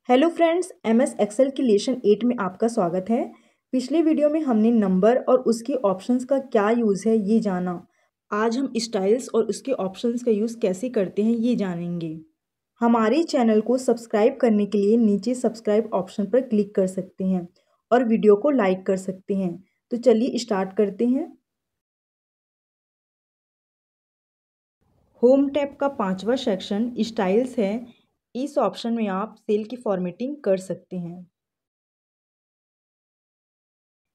Hello friends, MS Excel की lesson 8 में आपका स्वागत है। पिछले वीडियो में हमने नंबर और उसके ऑप्शंस का क्या यूज़ है ये जाना। आज हम स्टाइल्स और उसके ऑप्शंस का यूज़ कैसे करते हैं ये जानेंगे। हमारे चैनल को सब्सक्राइब करने के लिए नीचे सब्सक्राइब ऑप्शन पर क्लिक कर सकते हैं और वीडियो को लाइक कर सकते हैं। तो चलिए स्टार्ट करते हैं। होम टैब का 5वां सेक्शन स्टाइल्स है। इस ऑप्शन में आप सेल की फॉर्मेटिंग कर सकते हैं।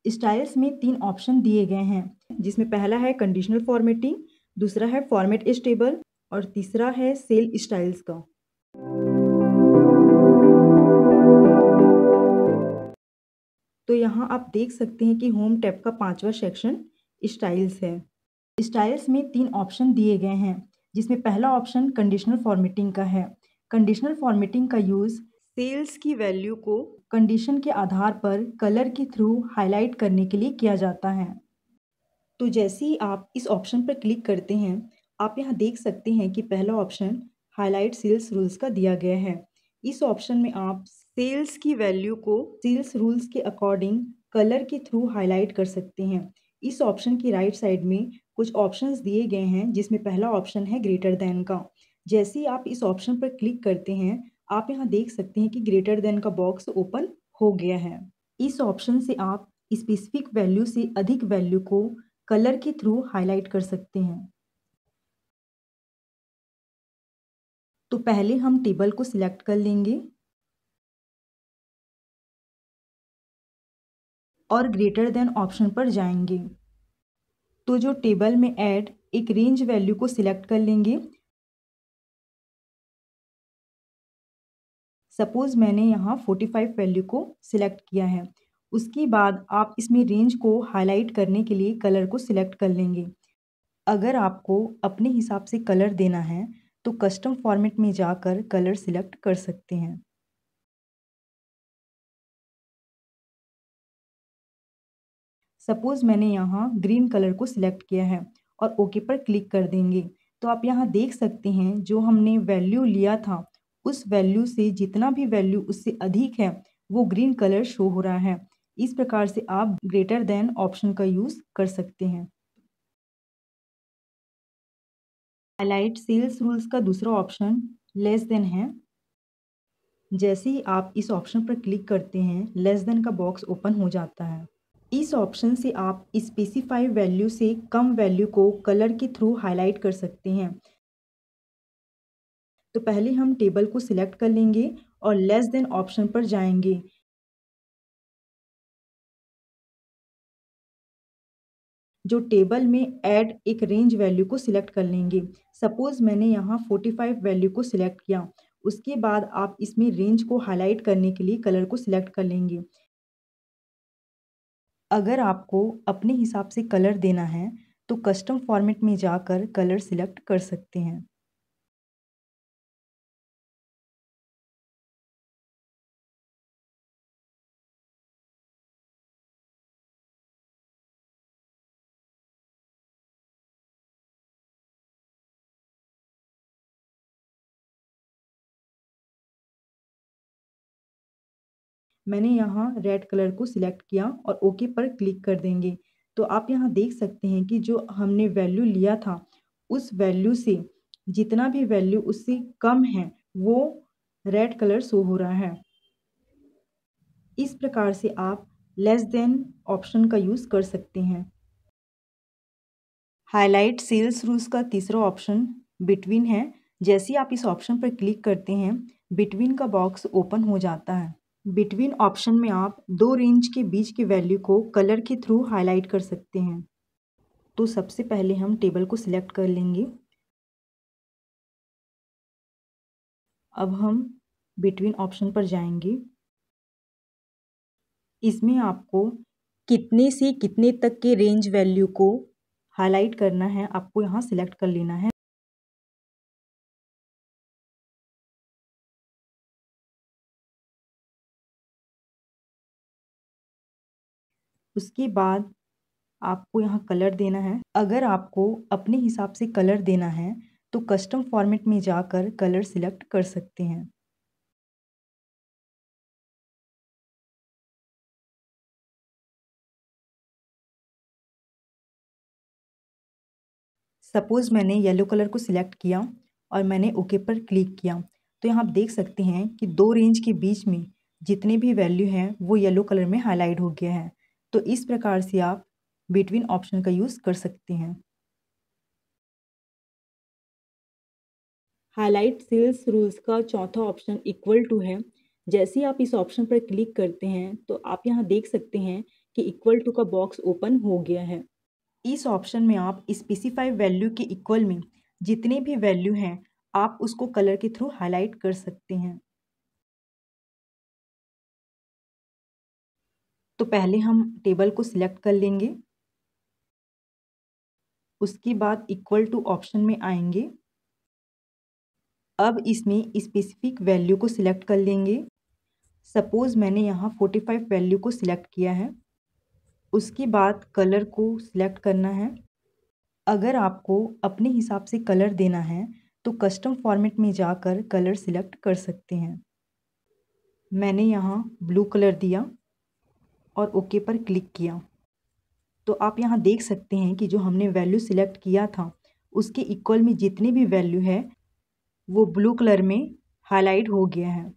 स्टाइल्स में 3 ऑप्शन दिए गए हैं, जिसमें पहला है कंडीशनल फॉर्मेटिंग, दूसरा है फॉर्मेट स्टेबल और तीसरा है सेल स्टाइल्स का। तो यहाँ आप देख सकते हैं कि होम टैब का 5वां सेक्शन स्टाइल्स है। स्टाइल्स में 3 ऑप्शन दिए गए हैं, जिसमें पहला ऑप्शन कंडीशनल फॉर्मेटिंग का है। कंडीशनल फॉर्मेटिंग का यूज़ सेल्स की वैल्यू को कंडीशन के आधार पर कलर के थ्रू हाईलाइट करने के लिए किया जाता है। तो जैसे ही आप इस ऑप्शन पर क्लिक करते हैं, आप यहाँ देख सकते हैं कि पहला ऑप्शन हाईलाइट सेल्स रूल्स का दिया गया है। इस ऑप्शन में आप सेल्स की वैल्यू को सेल्स रूल्स के अकॉर्डिंग कलर के थ्रू हाईलाइट कर सकते हैं। इस ऑप्शन की राइट साइड में कुछ ऑप्शंस दिए गए हैं, जिसमें पहला ऑप्शन है ग्रेटर देन का। जैसे ही आप इस ऑप्शन पर क्लिक करते हैं, आप यहाँ देख सकते हैं कि ग्रेटर देन का बॉक्स ओपन हो गया है। इस ऑप्शन से आप स्पेसिफिक वैल्यू से अधिक वैल्यू को कलर के थ्रू हाईलाइट कर सकते हैं। तो पहले हम टेबल को सिलेक्ट कर लेंगे और ग्रेटर देन ऑप्शन पर जाएंगे। तो जो टेबल में ऐड एक रेंज वैल्यू को सिलेक्ट कर लेंगे। सपोज मैंने यहाँ 45 वैल्यू को सिलेक्ट किया है। उसके बाद आप इसमें रेंज को हाईलाइट करने के लिए कलर को सिलेक्ट कर लेंगे। अगर आपको अपने हिसाब से कलर देना है तो कस्टम फॉर्मेट में जाकर कलर सिलेक्ट कर सकते हैं। सपोज़ मैंने यहाँ ग्रीन कलर को सिलेक्ट किया है और ओके पर क्लिक कर देंगे। तो आप यहाँ देख सकते हैं जो हमने वैल्यू लिया था, उस वैल्यू से जितना भी वैल्यू उससे अधिक है वो ग्रीन कलर शो हो रहा है। इस प्रकार से आप ग्रेटर देन ऑप्शन का यूज़ कर सकते हैं। हाईलाइट सेल्स रूल्स का दूसरा ऑप्शन लेस देन है। जैसे ही आप इस ऑप्शन पर क्लिक करते हैं, लेस देन का बॉक्स ओपन हो जाता है। इस ऑप्शन से आप स्पेसिफाई वैल्यू से कम वैल्यू को कलर के थ्रू हाईलाइट कर सकते हैं। तो पहले हम टेबल को सिलेक्ट कर लेंगे और लेस देन ऑप्शन पर जाएंगे। जो टेबल में ऐड एक रेंज वैल्यू को सिलेक्ट कर लेंगे। सपोज मैंने यहाँ 45 वैल्यू को सिलेक्ट किया। उसके बाद आप इसमें रेंज को हाईलाइट करने के लिए कलर को सिलेक्ट कर लेंगे। अगर आपको अपने हिसाब से कलर देना है तो कस्टम फॉर्मेट में जाकर कलर सिलेक्ट कर सकते हैं। मैंने यहाँ रेड कलर को सिलेक्ट किया और ओके पर क्लिक कर देंगे। तो आप यहाँ देख सकते हैं कि जो हमने वैल्यू लिया था, उस वैल्यू से जितना भी वैल्यू उससे कम है वो रेड कलर शो हो रहा है। इस प्रकार से आप लेस देन ऑप्शन का यूज़ कर सकते हैं। हाईलाइट सेल्स रूल्स का तीसरा ऑप्शन बिटवीन है। जैसे ही आप इस ऑप्शन पर क्लिक करते हैं, बिटवीन का बॉक्स ओपन हो जाता है। बिटवीन ऑप्शन में आप दो रेंज के बीच के वैल्यू को कलर के थ्रू हाईलाइट कर सकते हैं। तो सबसे पहले हम टेबल को सिलेक्ट कर लेंगे। अब हम बिटवीन ऑप्शन पर जाएंगे। इसमें आपको कितने से कितने तक के रेंज वैल्यू को हाईलाइट करना है, आपको यहाँ सिलेक्ट कर लेना है। उसके बाद आपको यहाँ कलर देना है। अगर आपको अपने हिसाब से कलर देना है तो कस्टम फॉर्मेट में जाकर कलर सिलेक्ट कर सकते हैं। सपोज़ मैंने येलो कलर को सिलेक्ट किया और मैंने ओके पर क्लिक किया, तो यहाँ आप देख सकते हैं कि दो रेंज के बीच में जितने भी वैल्यू हैं वो येलो कलर में हाईलाइट हो गया है। तो इस प्रकार से आप बिटवीन ऑप्शन का यूज़ कर सकते हैं। हाईलाइट सेल्स रूल्स का चौथा ऑप्शन इक्वल टू है। जैसे ही आप इस ऑप्शन पर क्लिक करते हैं तो आप यहाँ देख सकते हैं कि इक्वल टू का बॉक्स ओपन हो गया है। इस ऑप्शन में आप स्पेसिफाई वैल्यू के इक्वल में जितने भी वैल्यू हैं आप उसको कलर के थ्रू हाईलाइट कर सकते हैं। तो पहले हम टेबल को सिलेक्ट कर लेंगे, उसके बाद इक्वल टू ऑप्शन में आएंगे। अब इसमें स्पेसिफिक वैल्यू को सिलेक्ट कर लेंगे। सपोज़ मैंने यहाँ 45 वैल्यू को सिलेक्ट किया है। उसके बाद कलर को सिलेक्ट करना है। अगर आपको अपने हिसाब से कलर देना है तो कस्टम फॉर्मेट में जाकर कलर सिलेक्ट कर सकते हैं। मैंने यहाँ ब्लू कलर दिया और ओके पर क्लिक किया। तो आप यहाँ देख सकते हैं कि जो हमने वैल्यू सिलेक्ट किया था उसके इक्वल में जितनी भी वैल्यू है वो ब्लू कलर में हाईलाइट हो गया है।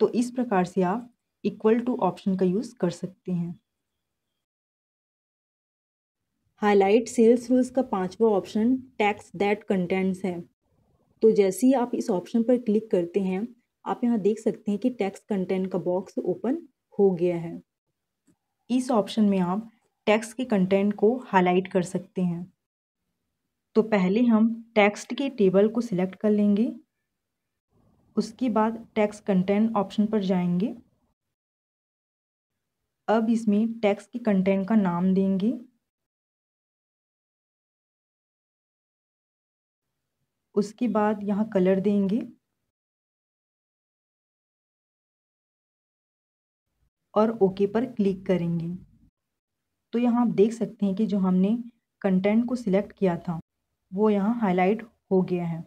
तो इस प्रकार से आप इक्वल टू ऑप्शन का यूज़ कर सकते हैं। हाईलाइट सेल्स रूल्स का पांचवा ऑप्शन टेक्स्ट दैट कंटेंट्स है। तो जैसे ही आप इस ऑप्शन पर क्लिक करते हैं आप यहाँ देख सकते हैं कि टेक्स्ट कंटेंट का बॉक्स ओपन हो गया है। इस ऑप्शन में आप टेक्स्ट के कंटेंट को हाईलाइट कर सकते हैं। तो पहले हम टेक्स्ट के टेबल को सिलेक्ट कर लेंगे, उसके बाद टेक्स्ट कंटेंट ऑप्शन पर जाएंगे। अब इसमें टेक्स्ट के कंटेंट का नाम देंगे। उसके बाद यहाँ कलर देंगे और ओके पर क्लिक करेंगे। तो यहाँ आप देख सकते हैं कि जो हमने कंटेंट को सिलेक्ट किया था वो यहाँ हाईलाइट हो गया है।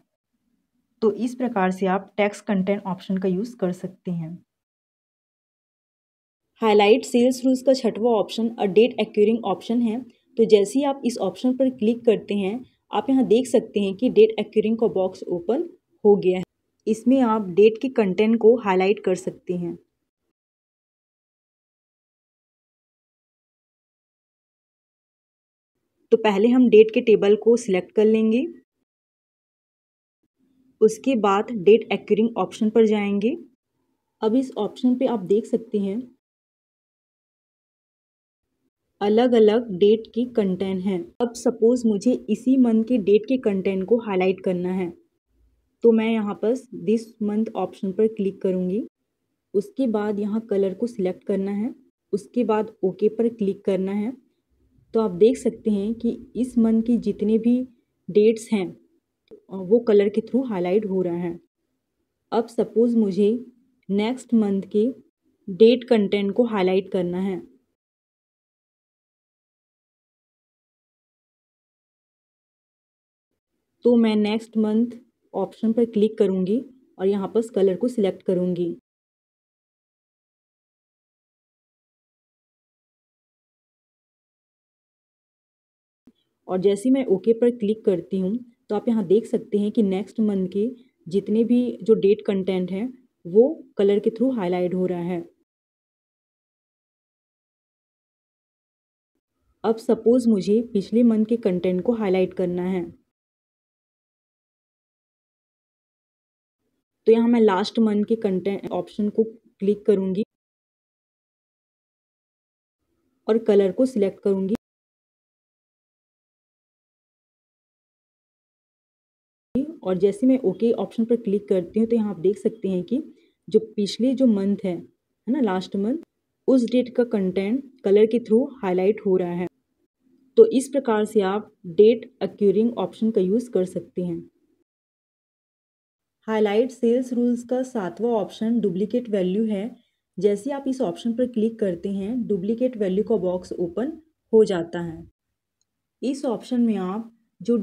तो इस प्रकार से आप टेक्स्ट कंटेंट ऑप्शन का यूज़ कर सकते हैं। हाईलाइट सेल्स रूल्स का छठवां option a date occurring option है। तो जैसे ही आप इस ऑप्शन पर क्लिक करते हैं आप यहाँ देख सकते हैं कि डेट एक्यूरिंग का बॉक्स ओपन हो गया है। इसमें आप डेट के कंटेंट को हाईलाइट कर सकते हैं। तो पहले हम डेट के टेबल को सिलेक्ट कर लेंगे, उसके बाद डेट एक्यूरिंग ऑप्शन पर जाएंगे। अब इस ऑप्शन पे आप देख सकते हैं अलग अलग डेट की कंटेंट हैं। अब सपोज मुझे इसी मंथ के डेट के कंटेंट को हाईलाइट करना है तो मैं यहाँ पर दिस मंथ ऑप्शन पर क्लिक करूँगी। उसके बाद यहाँ कलर को सिलेक्ट करना है, उसके बाद ओके पर क्लिक करना है। तो आप देख सकते हैं कि इस मंथ की जितने भी डेट्स हैं वो कलर के थ्रू हाईलाइट हो रहा है। अब सपोज़ मुझे नेक्स्ट मंथ के डेट कंटेंट को हाईलाइट करना है तो मैं नेक्स्ट मंथ ऑप्शन पर क्लिक करूँगी और यहाँ पर कलर को सिलेक्ट करूँगी। और जैसे मैं ओके पर क्लिक करती हूँ तो आप यहाँ देख सकते हैं कि नेक्स्ट मंथ के जितने भी जो डेट कंटेंट हैं वो कलर के थ्रू हाईलाइट हो रहा है। अब सपोज़ मुझे पिछले मंथ के कंटेंट को हाईलाइट करना है तो यहाँ मैं लास्ट मंथ के कंटेंट ऑप्शन को क्लिक करूँगी और कलर को सिलेक्ट करूँगी। और जैसे मैं ओके ऑप्शन पर क्लिक करती हूँ तो यहाँ आप देख सकते हैं कि जो पिछले जो मंथ है ना लास्ट मंथ, उस डेट का कंटेंट कलर के थ्रू हाईलाइट हो रहा है। तो इस प्रकार से आप डेट अक्यूरिंग ऑप्शन का यूज़ कर सकते हैं। हाईलाइट सेल्स रूल्स का सातवां ऑप्शन डुप्लीकेट वैल्यू है। जैसे आप इस ऑप्शन पर क्लिक करते हैं डुप्लीकेट वैल्यू का बॉक्स ओपन हो जाता है। इस ऑप्शन में आप जो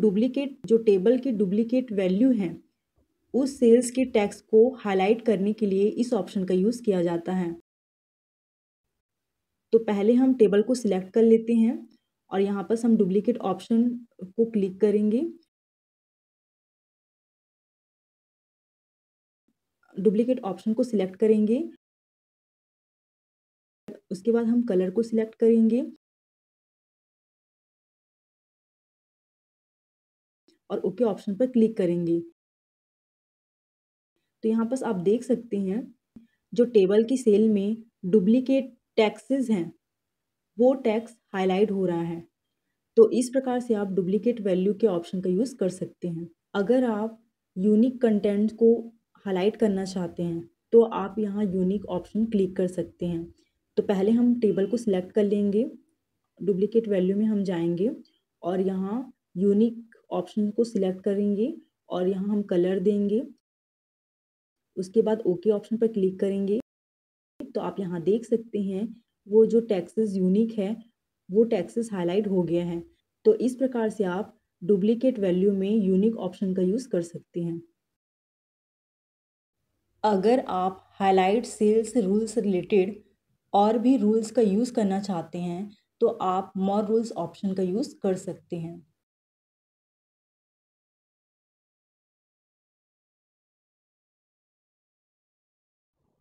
टेबल की डुप्लीकेट वैल्यू है उस सेल्स के टेक्स्ट को हाईलाइट करने के लिए इस ऑप्शन का यूज़ किया जाता है। तो पहले हम टेबल को सिलेक्ट कर लेते हैं और यहाँ पर हम डुप्लीकेट ऑप्शन को क्लिक करेंगे डुप्लीकेट ऑप्शन को सिलेक्ट करेंगे। उसके बाद हम कलर को सिलेक्ट करेंगे और ओके ऑप्शन पर क्लिक करेंगे। तो यहाँ पर आप देख सकते हैं जो टेबल की सेल में डुप्लीकेट टैक्सेस हैं वो टैक्स हाईलाइट हो रहा है। तो इस प्रकार से आप डुप्लीकेट वैल्यू के ऑप्शन का यूज़ कर सकते हैं। अगर आप यूनिक कंटेंट को हाईलाइट करना चाहते हैं तो आप यहाँ यूनिक ऑप्शन क्लिक कर सकते हैं। तो पहले हम टेबल को सिलेक्ट कर लेंगे, डुप्लीकेट वैल्यू में हम जाएंगे और यहाँ यूनिक ऑप्शन को सिलेक्ट करेंगे और यहाँ हम कलर देंगे। उसके बाद ओके ऑप्शन पर क्लिक करेंगे। तो आप यहाँ देख सकते हैं वो जो टैक्सेस यूनिक है वो टैक्सेस हाईलाइट हो गया है। तो इस प्रकार से आप डुप्लीकेट वैल्यू में यूनिक ऑप्शन का यूज़ कर सकते हैं। अगर आप हाईलाइट सेल्स रूल्स रिलेटेड और भी रूल्स का यूज़ करना चाहते हैं तो आप मोर रूल्स ऑप्शन का यूज़ कर सकते हैं।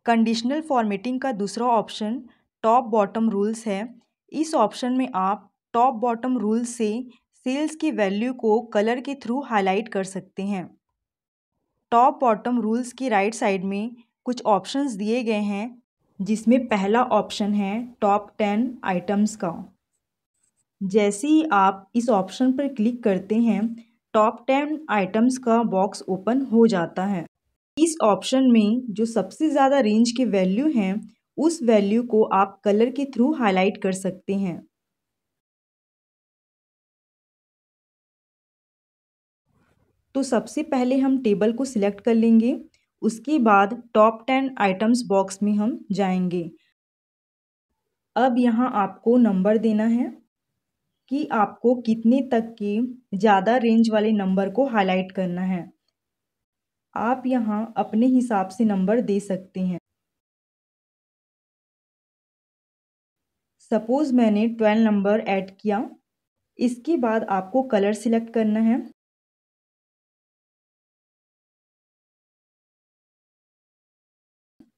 कंडीशनल फॉर्मेटिंग का दूसरा ऑप्शन टॉप बॉटम रूल्स है। इस ऑप्शन में आप टॉप बॉटम रूल्स से सेल्स की वैल्यू को कलर के थ्रू हाईलाइट कर सकते हैं। टॉप बॉटम रूल्स की राइट साइड में कुछ ऑप्शंस दिए गए हैं जिसमें पहला ऑप्शन है टॉप 10 आइटम्स का। जैसे ही आप इस ऑप्शन पर क्लिक करते हैं टॉप 10 आइटम्स का बॉक्स ओपन हो जाता है। इस ऑप्शन में जो सबसे ज़्यादा रेंज के वैल्यू हैं उस वैल्यू को आप कलर के थ्रू हाईलाइट कर सकते हैं। तो सबसे पहले हम टेबल को सिलेक्ट कर लेंगे। उसके बाद टॉप 10 आइटम्स बॉक्स में हम जाएंगे। अब यहाँ आपको नंबर देना है कि आपको कितने तक के ज़्यादा रेंज वाले नंबर को हाईलाइट करना है। आप यहाँ अपने हिसाब से नंबर दे सकते हैं। सपोज़ मैंने 12 नंबर ऐड किया। इसके बाद आपको कलर सिलेक्ट करना है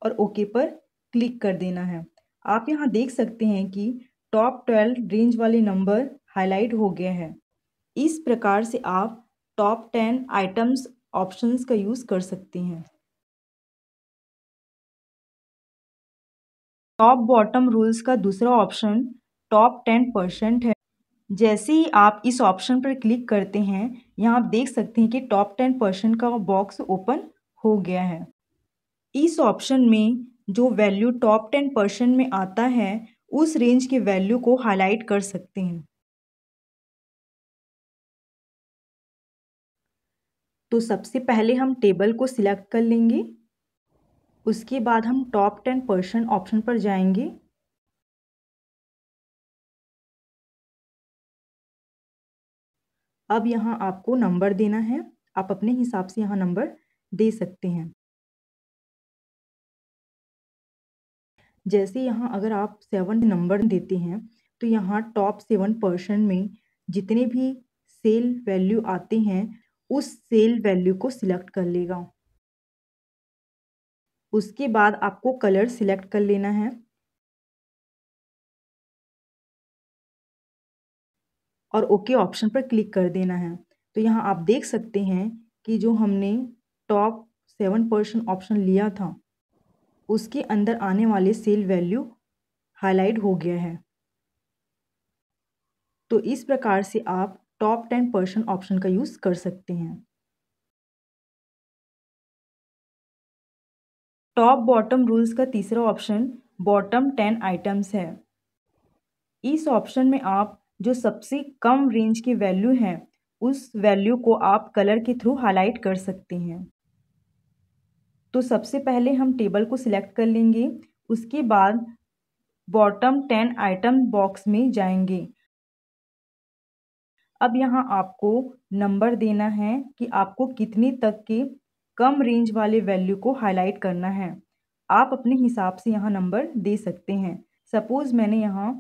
और ओके पर क्लिक कर देना है। आप यहाँ देख सकते हैं कि टॉप 12 रेंज वाले नंबर हाईलाइट हो गए हैं। इस प्रकार से आप टॉप 10 आइटम्स ऑप्शंस का यूज़ कर सकते हैं। टॉप बॉटम रूल्स का दूसरा ऑप्शन टॉप 10% है। जैसे ही आप इस ऑप्शन पर क्लिक करते हैं यहाँ आप देख सकते हैं कि टॉप 10% का बॉक्स ओपन हो गया है। इस ऑप्शन में जो वैल्यू टॉप 10% में आता है उस रेंज के वैल्यू को हाईलाइट कर सकते हैं। तो सबसे पहले हम टेबल को सिलेक्ट कर लेंगे। उसके बाद हम टॉप 10% ऑप्शन पर जाएंगे। अब यहाँ आपको नंबर देना है। आप अपने हिसाब से यहाँ नंबर दे सकते हैं। जैसे यहाँ अगर आप 7 नंबर देते हैं तो यहाँ टॉप 7% में जितने भी सेल वैल्यू आते हैं उस सेल वैल्यू को सिलेक्ट कर लेगा। उसके बाद आपको कलर सिलेक्ट कर लेना है और ओके ऑप्शन पर क्लिक कर देना है। तो यहाँ आप देख सकते हैं कि जो हमने टॉप 7% ऑप्शन लिया था उसके अंदर आने वाले सेल वैल्यू हाईलाइट हो गया है। तो इस प्रकार से आप टॉप 10% ऑप्शन का यूज़ कर सकते हैं। टॉप बॉटम रूल्स का तीसरा ऑप्शन बॉटम 10 आइटम्स है। इस ऑप्शन में आप जो सबसे कम रेंज की वैल्यू है उस वैल्यू को आप कलर के थ्रू हाईलाइट कर सकते हैं। तो सबसे पहले हम टेबल को सिलेक्ट कर लेंगे। उसके बाद बॉटम 10 आइटम बॉक्स में जाएंगे। अब यहाँ आपको नंबर देना है कि आपको कितने तक के कम रेंज वाले वैल्यू को हाईलाइट करना है। आप अपने हिसाब से यहाँ नंबर दे सकते हैं। सपोज़ मैंने यहाँ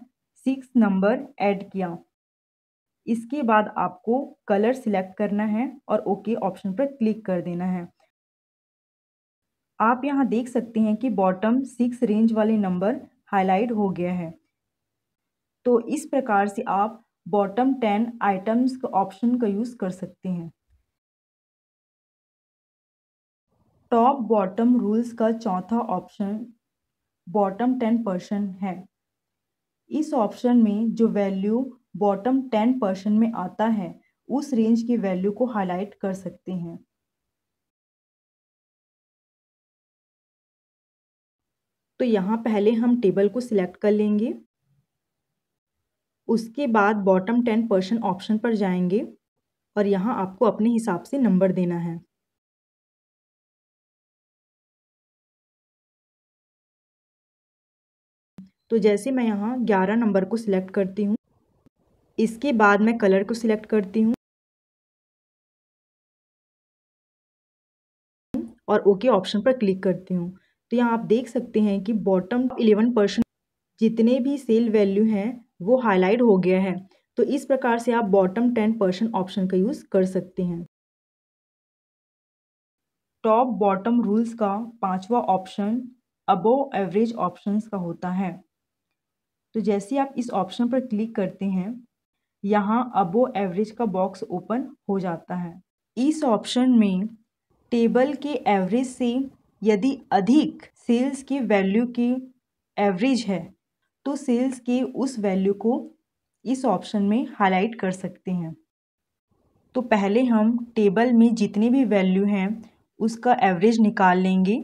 6 नंबर ऐड किया। इसके बाद आपको कलर सिलेक्ट करना है और ओके ऑप्शन पर क्लिक कर देना है। आप यहाँ देख सकते हैं कि बॉटम 6 रेंज वाले नंबर हाईलाइट हो गया है। तो इस प्रकार से आप बॉटम 10 आइटम्स का ऑप्शन का यूज़ कर सकते हैं। टॉप बॉटम रूल्स का चौथा ऑप्शन बॉटम 10% है। इस ऑप्शन में जो वैल्यू बॉटम 10% में आता है उस रेंज की वैल्यू को हाईलाइट कर सकते हैं। तो यहाँ पहले हम टेबल को सिलेक्ट कर लेंगे। उसके बाद बॉटम 10% ऑप्शन पर जाएंगे और यहाँ आपको अपने हिसाब से नंबर देना है। तो जैसे मैं यहाँ 11 नंबर को सिलेक्ट करती हूँ, इसके बाद मैं कलर को सिलेक्ट करती हूँ और ओके ऑप्शन पर क्लिक करती हूँ। तो यहाँ आप देख सकते हैं कि बॉटम 11% जितने भी सेल वैल्यू हैं वो हाईलाइट हो गया है। तो इस प्रकार से आप बॉटम 10% ऑप्शन का यूज़ कर सकते हैं। टॉप बॉटम रूल्स का पांचवा ऑप्शन अबोव एवरेज ऑप्शंस का होता है। तो जैसे आप इस ऑप्शन पर क्लिक करते हैं, यहाँ अबोव एवरेज का बॉक्स ओपन हो जाता है। इस ऑप्शन में टेबल के एवरेज से यदि अधिक सेल्स की वैल्यू की एवरेज है तो सेल्स के उस वैल्यू को इस ऑप्शन में हाईलाइट कर सकते हैं। तो पहले हम टेबल में जितने भी वैल्यू हैं उसका एवरेज निकाल लेंगे।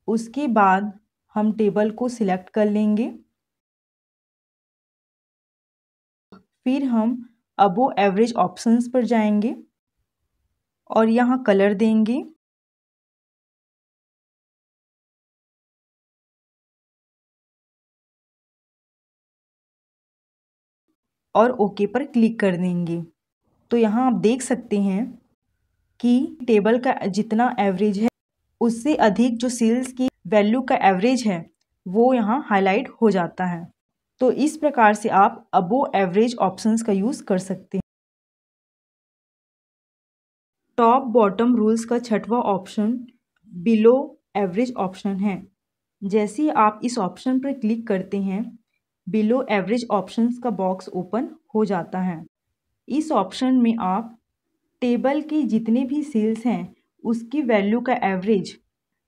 उसके बाद हम टेबल को सिलेक्ट कर लेंगे। फिर हम अबोव एवरेज ऑप्शंस पर जाएंगे और यहाँ कलर देंगे और ओके पर क्लिक कर देंगे। तो यहाँ आप देख सकते हैं कि टेबल का जितना एवरेज है उससे अधिक जो सेल्स की वैल्यू का एवरेज है वो यहाँ हाईलाइट हो जाता है। तो इस प्रकार से आप अबोव एवरेज ऑप्शंस का यूज़ कर सकते हैं। टॉप बॉटम रूल्स का छठवां ऑप्शन बिलो एवरेज ऑप्शन है। जैसे ही आप इस ऑप्शन पर क्लिक करते हैं, बिलो एवरेज ऑप्शंस का बॉक्स ओपन हो जाता है। इस ऑप्शन में आप टेबल की जितने भी सेल्स हैं उसकी वैल्यू का एवरेज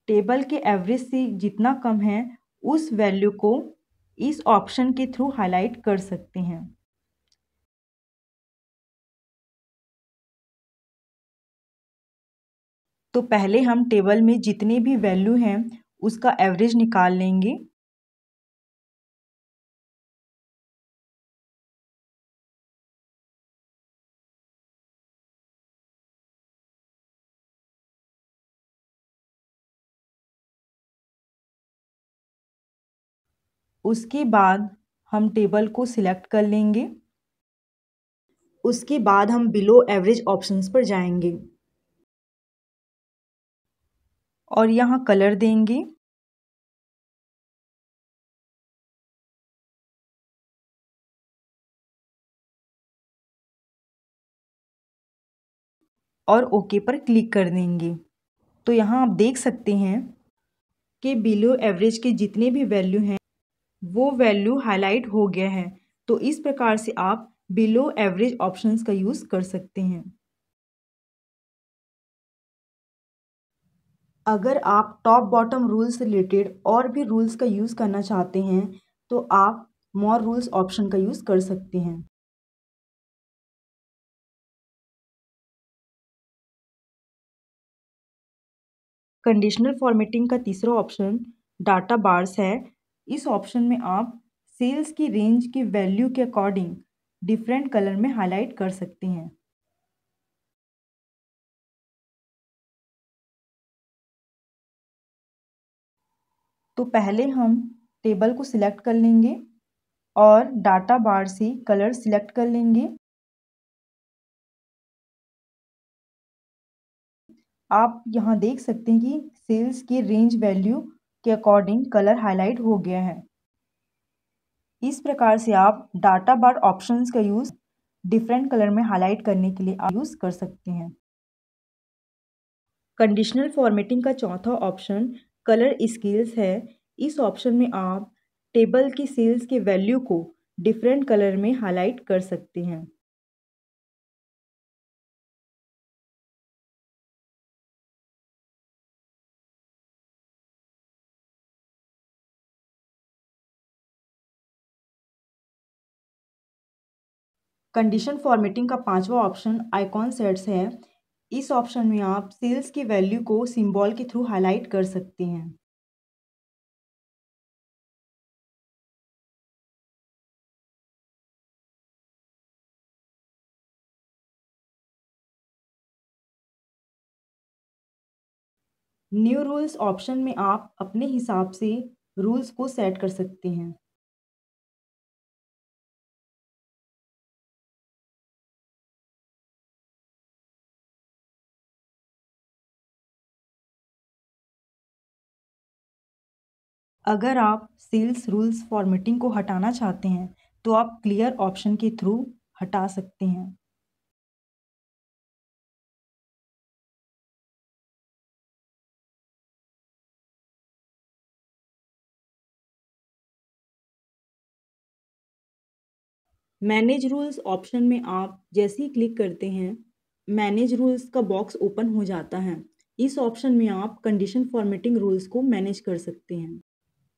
टेबल के एवरेज से जितना कम है उस वैल्यू को इस ऑप्शन के थ्रू हाईलाइट कर सकते हैं। तो पहले हम टेबल में जितने भी वैल्यू हैं उसका एवरेज निकाल लेंगे। उसके बाद हम टेबल को सिलेक्ट कर लेंगे। उसके बाद हम बिलो एवरेज ऑप्शंस पर जाएंगे और यहाँ कलर देंगे और ओके पर क्लिक कर देंगे। तो यहाँ आप देख सकते हैं कि बिलो एवरेज के जितने भी वैल्यू हैं वो वैल्यू हाईलाइट हो गया है। तो इस प्रकार से आप बिलो एवरेज ऑप्शंस का यूज़ कर सकते हैं। अगर आप टॉप बॉटम रूल्स से रिलेटेड और भी रूल्स का यूज़ करना चाहते हैं तो आप मोर रूल्स ऑप्शन का यूज़ कर सकते हैं। कंडीशनल फॉर्मेटिंग का तीसरा ऑप्शन डाटा बार्स है। इस ऑप्शन में आप सेल्स की रेंज की वैल्यू के अकॉर्डिंग डिफरेंट कलर में हाईलाइट कर सकते हैं। तो पहले हम टेबल को सिलेक्ट कर लेंगे और डाटा बार से कलर सिलेक्ट कर लेंगे। आप यहाँ देख सकते हैं कि सेल्स के रेंज वैल्यू के अकॉर्डिंग कलर हाईलाइट हो गया है। इस प्रकार से आप डाटा बार ऑप्शंस का यूज़ डिफरेंट कलर में हाईलाइट करने के लिए आप यूज़ कर सकते हैं। कंडीशनल फॉर्मेटिंग का चौथा ऑप्शन कलर स्केल्स है। इस ऑप्शन में आप टेबल की सेल्स के वैल्यू को डिफरेंट कलर में हाईलाइट कर सकते हैं। कंडीशन फॉर्मेटिंग का पांचवा ऑप्शन आइकॉन सेट्स है। इस ऑप्शन में आप सेल्स की वैल्यू को सिंबल के थ्रू हाईलाइट कर सकते हैं। न्यू रूल्स ऑप्शन में आप अपने हिसाब से रूल्स को सेट कर सकते हैं। अगर आप सेल्स रूल्स फॉर्मेटिंग को हटाना चाहते हैं तो आप क्लियर ऑप्शन के थ्रू हटा सकते हैं। मैनेज रूल्स ऑप्शन में आप जैसे ही क्लिक करते हैं मैनेज रूल्स का बॉक्स ओपन हो जाता है। इस ऑप्शन में आप कंडीशन फॉर्मेटिंग रूल्स को मैनेज कर सकते हैं।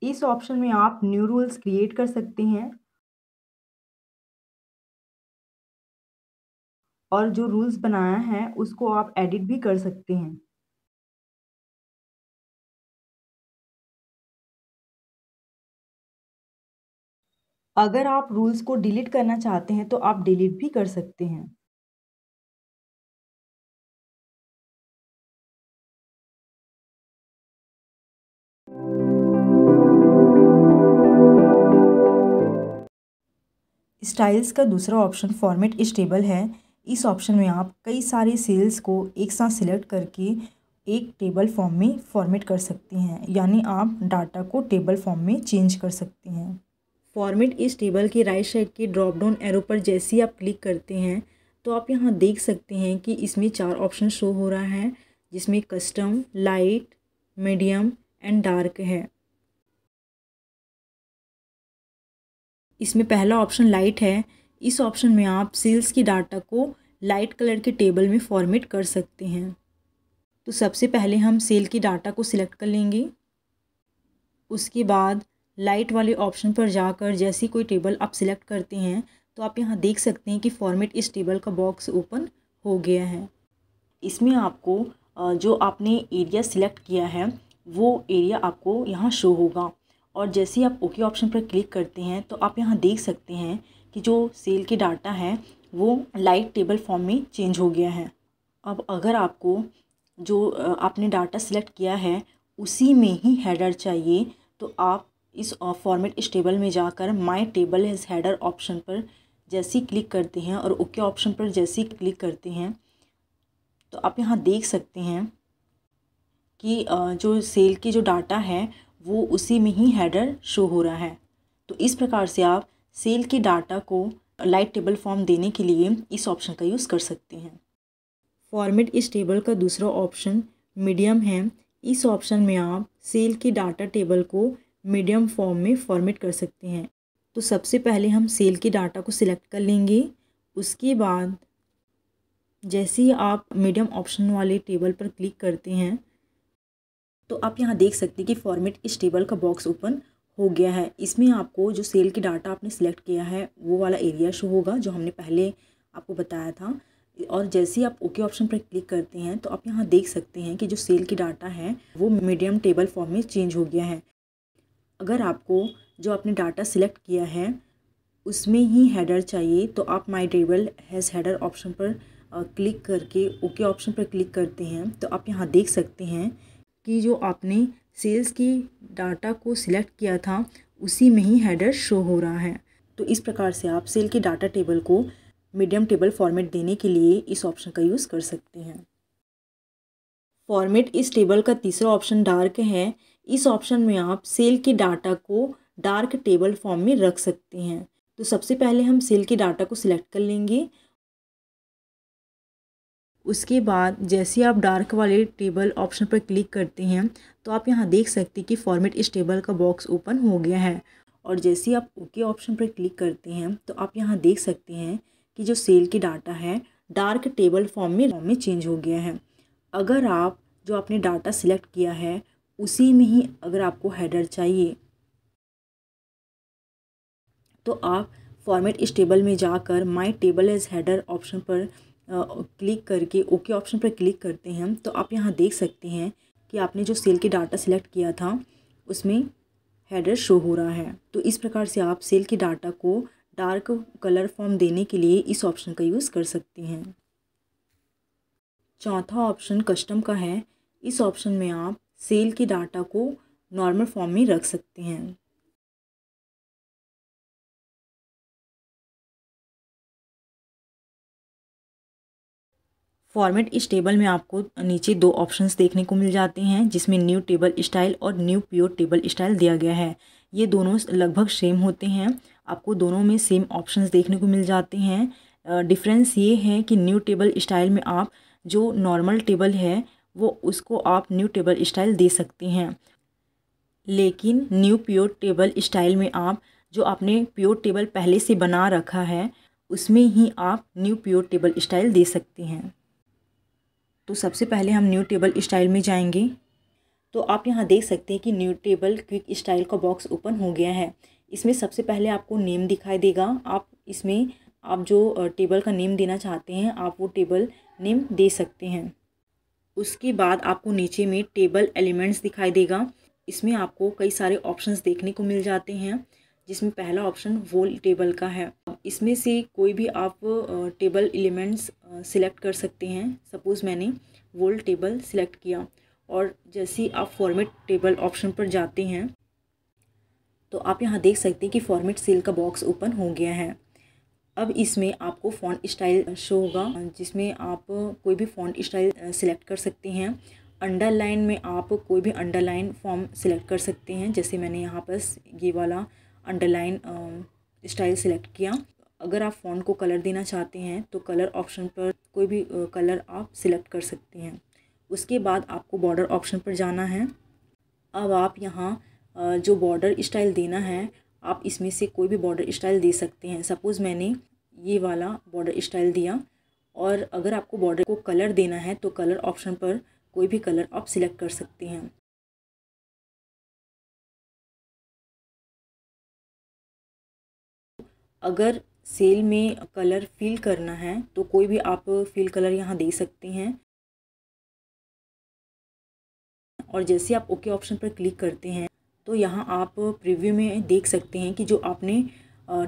इस ऑप्शन में आप न्यू रूल्स क्रिएट कर सकते हैं और जो रूल्स बनाया है उसको आप एडिट भी कर सकते हैं। अगर आप रूल्स को डिलीट करना चाहते हैं तो आप डिलीट भी कर सकते हैं। स्टाइल्स का दूसरा ऑप्शन फॉर्मेट स्टेबल है। इस ऑप्शन में आप कई सारे सेल्स को एक साथ सिलेक्ट करके एक टेबल फॉर्म में फॉर्मेट कर सकते हैं, यानी आप डाटा को टेबल फॉर्म में चेंज कर सकते हैं। फॉर्मेट इस टेबल के राइट साइड के ड्रॉप डाउन एरो पर जैसे ही आप क्लिक करते हैं तो आप यहाँ देख सकते हैं कि इसमें 4 ऑप्शन शो हो रहा है, जिसमें custom, light, medium and dark है। इसमें पहला ऑप्शन लाइट है। इस ऑप्शन में आप सेल्स की डाटा को लाइट कलर के टेबल में फॉर्मेट कर सकते हैं। तो सबसे पहले हम सेल की डाटा को सिलेक्ट कर लेंगे। उसके बाद लाइट वाले ऑप्शन पर जाकर जैसी कोई टेबल आप सिलेक्ट करते हैं तो आप यहाँ देख सकते हैं कि फॉर्मेट इस टेबल का बॉक्स ओपन हो गया है। इसमें आपको जो आपने एरिया सिलेक्ट किया है वो एरिया आपको यहाँ शो होगा, और जैसे ही आप ओके ऑप्शन पर क्लिक करते हैं तो आप यहाँ देख सकते हैं कि जो सेल की डाटा है वो लाइट टेबल फॉर्म में चेंज हो गया है। अब अगर आपको जो आपने डाटा सिलेक्ट किया है उसी में ही हेडर चाहिए तो आप इस फॉर्मेट इस टेबल में जाकर my table as header option पर जैसे ही क्लिक करते हैं और ओके ऑप्शन पर जैसे ही क्लिक करते हैं तो आप यहाँ देख सकते हैं कि जो सेल की जो डाटा है वो उसी में ही हेडर शो हो रहा है। तो इस प्रकार से आप सेल की डाटा को लाइट टेबल फॉर्म देने के लिए इस ऑप्शन का यूज़ कर सकते हैं। फॉर्मेट इस टेबल का दूसरा ऑप्शन मीडियम है। इस ऑप्शन में आप सेल की डाटा टेबल को मीडियम फॉर्म में फॉर्मेट कर सकते हैं। तो सबसे पहले हम सेल की डाटा को सिलेक्ट कर लेंगे। उसके बाद जैसे ही आप मीडियम ऑप्शन वाले टेबल पर क्लिक करते हैं तो आप यहाँ देख सकते हैं कि फॉर्मेट इस टेबल का बॉक्स ओपन हो गया है। इसमें आपको जो सेल की डाटा आपने सिलेक्ट किया है वो वाला एरिया शो होगा जो हमने पहले आपको बताया था, और जैसे ही आप ओके ऑप्शन पर क्लिक करते हैं तो आप यहाँ देख सकते हैं कि जो सेल की डाटा है वो मीडियम टेबल फॉर्म में चेंज हो गया है। अगर आपको जो आपने डाटा सिलेक्ट किया है उसमें ही हेडर चाहिए तो आप my table has header option पर क्लिक करके ओके ऑप्शन पर क्लिक करते हैं तो आप यहाँ देख सकते हैं कि जो आपने सेल्स की डाटा को सिलेक्ट किया था उसी में ही हेडर शो हो रहा है। तो इस प्रकार से आप सेल की डाटा टेबल को मीडियम टेबल फॉर्मेट देने के लिए इस ऑप्शन का यूज़ कर सकते हैं। फॉर्मेट इस टेबल का तीसरा ऑप्शन डार्क है। इस ऑप्शन में आप सेल के डाटा को डार्क टेबल फॉर्म में रख सकते हैं। तो सबसे पहले हम सेल के डाटा को सिलेक्ट कर लेंगे। उसके बाद जैसे आप डार्क वाले टेबल ऑप्शन पर क्लिक करते हैं तो आप यहाँ देख सकते हैं कि फॉर्मेट इस टेबल का बॉक्स ओपन हो गया है। और जैसे ही आप ओके ऑप्शन पर क्लिक करते हैं तो आप यहाँ देख सकते हैं कि जो सेल की डाटा है डार्क टेबल फॉर्म में चेंज हो गया है। अगर आप जो आपने डाटा सिलेक्ट किया है उसी में ही अगर आपको हेडर चाहिए तो आप फॉर्मेट इस टेबल में जाकर my table as header option पर क्लिक करके ओके ऑप्शन पर क्लिक करते हैं तो आप यहाँ देख सकते हैं कि आपने जो सेल की डाटा सिलेक्ट किया था उसमें हेडर शो हो रहा है। तो इस प्रकार से आप सेल की डाटा को डार्क कलर फॉर्म देने के लिए इस ऑप्शन का यूज़ कर सकते हैं। चौथा ऑप्शन कस्टम का है। इस ऑप्शन में आप सेल की डाटा को नॉर्मल फॉर्म में रख सकते हैं। फॉर्मेट इस टेबल में आपको नीचे दो ऑप्शंस देखने को मिल जाते हैं जिसमें न्यू टेबल स्टाइल और न्यू प्योर टेबल स्टाइल दिया गया है। ये दोनों लगभग सेम होते हैं, आपको दोनों में सेम ऑप्शंस देखने को मिल जाते हैं। डिफरेंस ये है कि न्यू टेबल स्टाइल में आप जो नॉर्मल टेबल है वो उसको आप न्यू टेबल स्टाइल दे सकते हैं, लेकिन न्यू प्योर टेबल स्टाइल में आप जो आपने प्योर टेबल पहले से बना रखा है उसमें ही आप न्यू प्योर टेबल स्टाइल दे सकते हैं। तो सबसे पहले हम न्यू टेबल स्टाइल में जाएंगे। तो आप यहाँ देख सकते हैं कि न्यू टेबल क्विक स्टाइल का बॉक्स ओपन हो गया है। इसमें सबसे पहले आपको नेम दिखाई देगा। आप इसमें आप जो टेबल का नेम देना चाहते हैं आप वो टेबल नेम दे सकते हैं। उसके बाद आपको नीचे में टेबल एलिमेंट्स दिखाई देगा। इसमें आपको कई सारे ऑप्शंस देखने को मिल जाते हैं जिसमें पहला ऑप्शन वोल टेबल का है। इसमें से कोई भी आप टेबल एलिमेंट्स सिलेक्ट कर सकते हैं। सपोज़ मैंने वोल टेबल सिलेक्ट किया और जैसे ही आप फॉर्मेट टेबल ऑप्शन पर जाते हैं तो आप यहाँ देख सकते हैं कि फॉर्मेट सेल का बॉक्स ओपन हो गया है। अब इसमें आपको फ़ॉन्ट स्टाइल शो होगा जिसमें आप कोई भी फ़ॉन्ट स्टाइल सिलेक्ट कर सकते हैं। अंडरलाइन में आप कोई भी अंडरलाइन फॉर्म सिलेक्ट कर सकते हैं, जैसे मैंने यहाँ पर ये वाला अंडरलाइन स्टाइल सिलेक्ट किया। अगर आप फ़ॉन्ट को कलर देना चाहते हैं तो कलर ऑप्शन पर कोई भी कलर आप सिलेक्ट कर सकते हैं। उसके बाद आपको बॉर्डर ऑप्शन पर जाना है। अब आप यहाँ जो बॉर्डर स्टाइल देना है आप इसमें से कोई भी बॉर्डर स्टाइल दे सकते हैं। सपोज़ मैंने ये वाला बॉर्डर स्टाइल दिया। और अगर आपको बॉर्डर को कलर देना है तो कलर ऑप्शन पर कोई भी कलर आप सिलेक्ट कर सकते हैं। अगर सेल में कलर फिल करना है तो कोई भी आप फिल कलर यहाँ दे सकते हैं। और जैसे आप ओके ऑप्शन पर क्लिक करते हैं तो यहाँ आप प्रीव्यू में देख सकते हैं कि जो आपने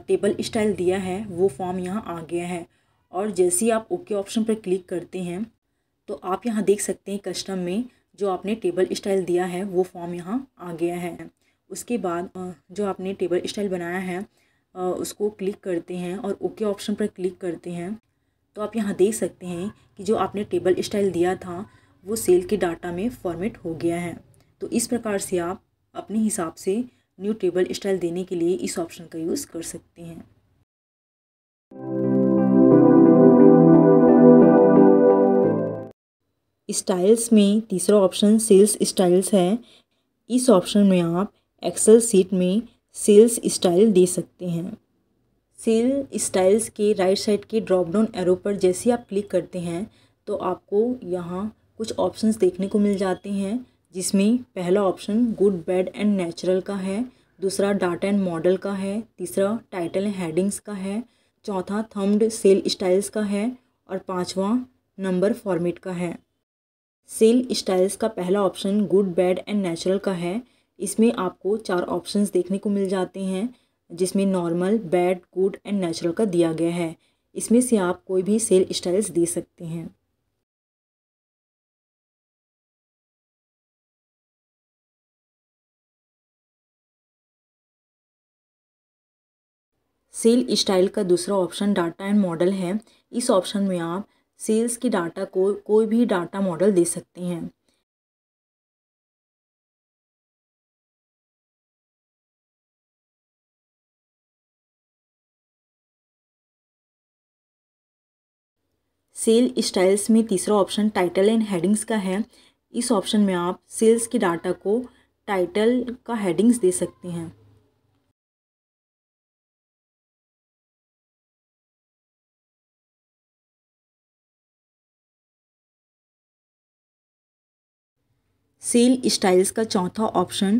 टेबल स्टाइल दिया है वो फॉर्म यहाँ आ गया है। और जैसे ही आप ओके ऑप्शन पर क्लिक करते हैं तो आप यहाँ देख सकते हैं कस्टम में जो आपने टेबल स्टाइल दिया है वो फॉर्म यहाँ आ गया है। उसके बाद जो आपने टेबल स्टाइल बनाया है उसको क्लिक करते हैं और ओके ऑप्शन पर क्लिक करते हैं तो आप यहाँ देख सकते हैं कि जो आपने टेबल स्टाइल दिया था वो सेल के डाटा में फॉर्मेट हो गया है। तो इस प्रकार से आप अपने हिसाब से न्यू टेबल स्टाइल देने के लिए इस ऑप्शन का यूज़ कर सकते हैं। स्टाइल्स में तीसरा ऑप्शन सेल्स स्टाइल्स है। इस ऑप्शन में आप एक्सेल सीट में सेल्स स्टाइल दे सकते हैं। सेल स्टाइल्स के राइट साइड के ड्रॉप डाउन एरो पर जैसे आप क्लिक करते हैं तो आपको यहाँ कुछ ऑप्शंस देखने को मिल जाते हैं जिसमें पहला option good bad and natural का है, दूसरा डाटा एंड मॉडल का है, तीसरा टाइटल एंड हेडिंग्स का है, चौथा थंब्ड सेल स्टाइल्स का है और पांचवा नंबर फॉर्मेट का है। सेल स्टाइल्स का पहला option good bad and natural का है। इसमें आपको 4 ऑप्शंस देखने को मिल जाते हैं जिसमें normal, bad, good and natural का दिया गया है। इसमें से आप कोई भी सेल स्टाइल्स दे सकते हैं। सेल स्टाइल का दूसरा ऑप्शन डाटा एंड मॉडल है। इस ऑप्शन में आप सेल्स की डाटा को कोई भी डाटा मॉडल दे सकते हैं। सेल स्टाइल्स में तीसरा ऑप्शन टाइटल एंड हेडिंग्स का है। इस ऑप्शन में आप सेल्स के डाटा को टाइटल का हेडिंग्स दे सकते हैं। सेल स्टाइल्स का चौथा ऑप्शन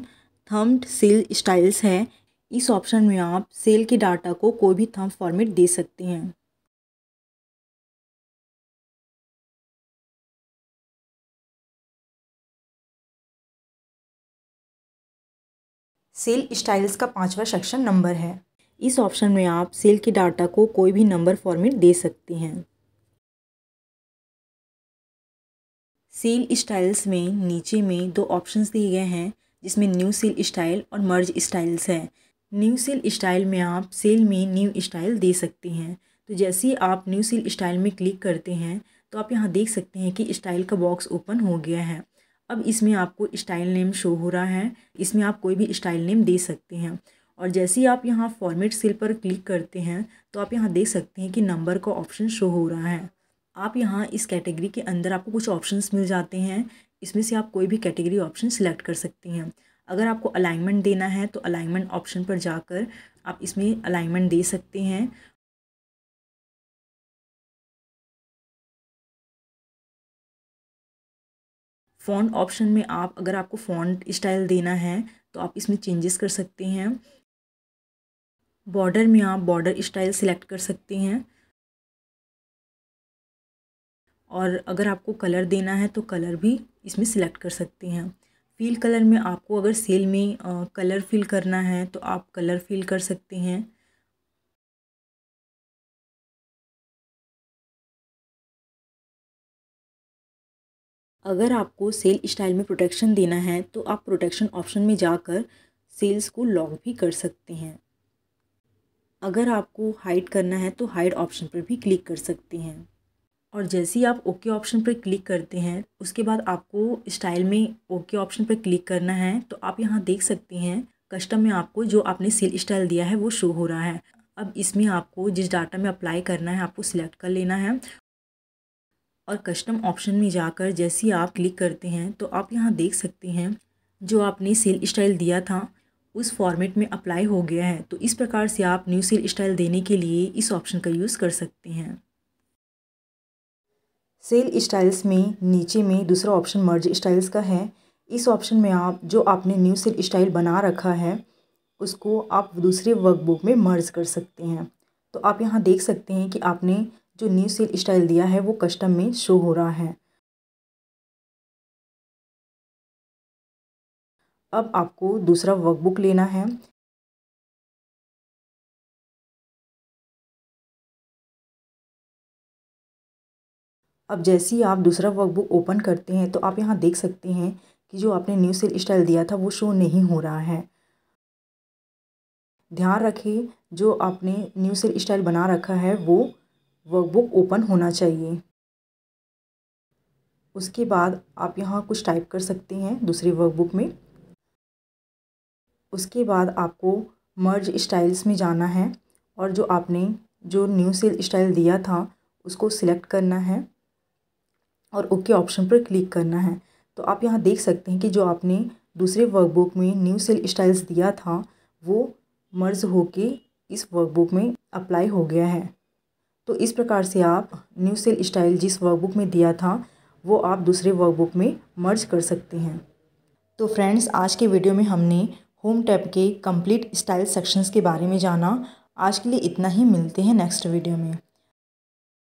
थंब्ड सेल स्टाइल्स है। इस ऑप्शन में आप सेल के डाटा को कोई भी थंब फॉर्मेट दे सकते हैं। सेल स्टाइल्स का पांचवा सेक्शन नंबर है। इस ऑप्शन में आप सेल के डाटा को कोई भी नंबर फॉर्मेट दे सकते हैं। सेल स्टाइल्स में नीचे में दो ऑप्शंस दिए गए हैं, जिसमें न्यू सेल स्टाइल और मर्ज स्टाइल्स है। न्यू सेल स्टाइल में आप सेल में न्यू स्टाइल दे सकते हैं। तो जैसे ही आप न्यू सेल स्टाइल में क्लिक करते हैं तो आप यहाँ देख सकते हैं कि स्टाइल का बॉक्स ओपन हो गया है। अब इसमें आपको स्टाइल नेम शो हो रहा है। इसमें आप कोई भी स्टाइल नेम दे सकते हैं। और जैसे ही आप यहाँ फॉर्मेट सेल पर क्लिक करते हैं तो आप यहाँ देख सकते हैं कि नंबर का ऑप्शन शो हो रहा है। आप यहाँ इस कैटेगरी के अंदर आपको कुछ ऑप्शंस मिल जाते हैं। इसमें से आप कोई भी कैटेगरी ऑप्शन सिलेक्ट कर सकते हैं। अगर आपको अलाइनमेंट देना है तो अलाइनमेंट ऑप्शन पर जाकर आप इसमें अलाइनमेंट दे सकते हैं। फ़ॉन्ट ऑप्शन में आप अगर आपको फ़ॉन्ट स्टाइल देना है तो आप इसमें चेंजेस कर सकते हैं। बॉर्डर में आप बॉर्डर स्टाइल सिलेक्ट कर सकते हैं। और अगर आपको कलर देना है तो कलर भी इसमें सिलेक्ट कर सकते हैं। फिल कलर में आपको अगर सेल में कलर फिल करना है तो आप कलर फिल कर सकते हैं। अगर आपको सेल स्टाइल में प्रोटेक्शन देना है तो आप प्रोटेक्शन ऑप्शन में जाकर सेल्स को लॉक भी कर सकते हैं। अगर आपको हाइड करना है तो हाइड ऑप्शन पर भी क्लिक कर सकते हैं। और जैसे ही आप ओके ऑप्शन पर क्लिक करते हैं उसके बाद आपको स्टाइल में ओके ऑप्शन पर क्लिक करना है। तो आप यहाँ देख सकते हैं कस्टम में आपको जो आपने सेल स्टाइल दिया है वो शो हो रहा है। अब इसमें आपको जिस डाटा में अप्लाई करना है आपको सिलेक्ट कर लेना है। और कस्टम ऑप्शन में जाकर जैसे ही आप क्लिक करते हैं तो आप यहाँ देख सकते हैं जो आपने सेल स्टाइल दिया था उस फॉर्मेट में अप्लाई हो गया है। तो इस प्रकार से आप न्यू सेल स्टाइल देने के लिए इस ऑप्शन का यूज़ कर सकते हैं। सेल स्टाइल्स में नीचे में दूसरा ऑप्शन मर्ज स्टाइल्स का है। इस ऑप्शन में आप जो आपने न्यू सेल स्टाइल बना रखा है उसको आप दूसरे वर्कबुक में मर्ज कर सकते हैं। तो आप यहाँ देख सकते हैं कि आपने जो न्यू सेल स्टाइल दिया है वो कस्टम में शो हो रहा है। अब आपको दूसरा वर्कबुक लेना है। अब जैसे ही आप दूसरा वर्कबुक ओपन करते हैं तो आप यहाँ देख सकते हैं कि जो आपने न्यू सेल स्टाइल दिया था वो शो नहीं हो रहा है। ध्यान रखें जो आपने न्यू सेल स्टाइल बना रखा है वो वर्कबुक ओपन होना चाहिए। उसके बाद आप यहाँ कुछ टाइप कर सकते हैं दूसरी वर्कबुक में। उसके बाद आपको मर्ज स्टाइल्स में जाना है और जो आपने जो न्यू सेल स्टाइल दिया था उसको सिलेक्ट करना है और ओके ऑप्शन पर क्लिक करना है। तो आप यहाँ देख सकते हैं कि जो आपने दूसरे वर्कबुक में न्यू सेल स्टाइल्स दिया था वो मर्ज होके इस वर्कबुक में अप्लाई हो गया है। तो इस प्रकार से आप न्यू सेल स्टाइल जिस वर्कबुक में दिया था वो आप दूसरे वर्कबुक में मर्ज कर सकते हैं। तो फ्रेंड्स आज के वीडियो में हमने होम टैब के कंप्लीट स्टाइल सेक्शंस के बारे में जाना। आज के लिए इतना ही, मिलते हैं नेक्स्ट वीडियो में।